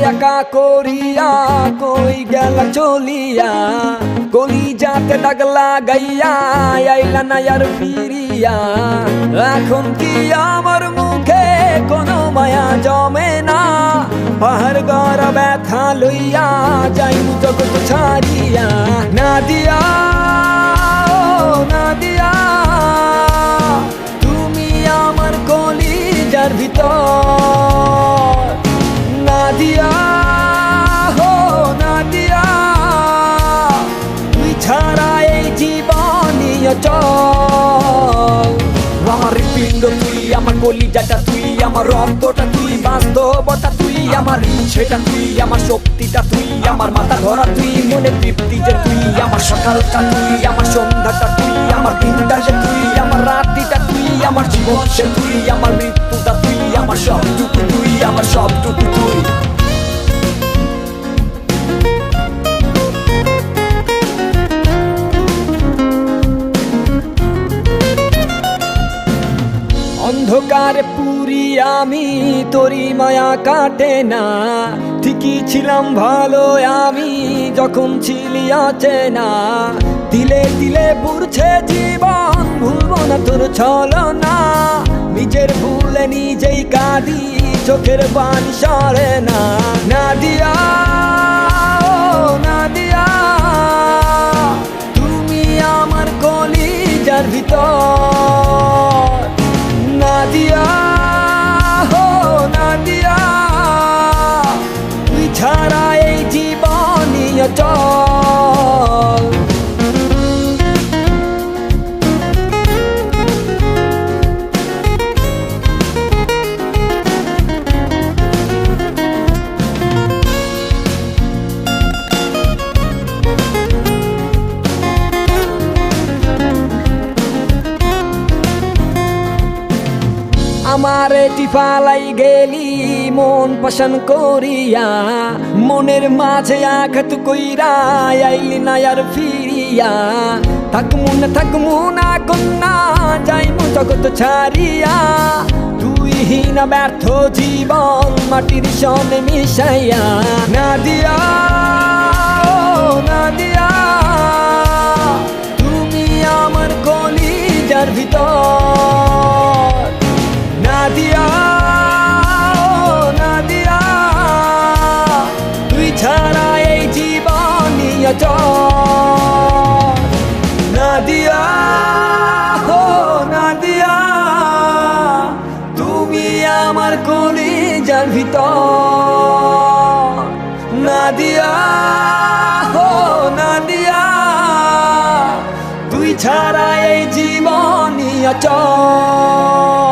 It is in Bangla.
একা করিয়া কই গেলা চলিয়া গলি যাতে দাগ লাগাইয়া আইলা না আর ফিরিয়া এখন কি আমার মুখে কোনো মায়া জমে না পাহাড় গড়া ব্যথা লইয়া যাইমু জগৎ ছাড়িয়া নাদিয়া নাদিয়া তুমি আমার কলিজার ভিতর নাদিয়া হো নাদিয়া তুই ছাড়া এই জীবনই অচল আমার হৃৎপিণ্ড তুই আমার কলিজাটা তুই আমার রক্তটা তুই বাস্তবতা তুই আমার ইচ্ছেটা তুই আমার শক্তিটা তুই আমার মাথা ধরা তুই মনে তৃপ্তি যে তুই আমার সকালটা তুই আমার সন্ধ্যাটা তুই আমার দিনটা যে তুই আমার রাত্রিটা তুই আমার জীবন সে তুই আমার মৃত্যুটা তুই আমার সবটুকু তুই আমার সবটুকু তুই অন্ধকারে পুরি আমি তোরি মায়া কাটে না ঠিকই ছিলাম ভালো আমি যখন ছিলি অচেনা দিলে দিলে পুরছে জীবন ভুলবো না তোর ছলনা নিজের ভুলে নিজেই কাঁদি চোখের পানি সরে না নাদিয়া ও নাদিয়া তুমি আমার কলিজার ভিতর নাদিয়া হো নাদিয়া তুই ছাড়া এই জীবনই অচল আমারে টিফালাই গেলি মন পছন্দ করিয়া মনের মাঝে আঘাত কইরা আইলি না আর ফিরিয়া থাকমু না কন্যা যাইমু জগৎ ছাড়িয়া তুই হীনা ব্যর্থ জীবন মাটির সনে মিশাইয়া নাদিয়া ও নাদিয়া তুমি আমার কলিজার ভিতর নাদিয়া ও নাদিয়া তুই ছাড়া এই জীবনই অচল নাদিয়া ও নাদিয়া তুমি আমার কলিজার ভিতর নাদিয়া ও নাদিয়া তুই ছাড়া এই জীবনই অচল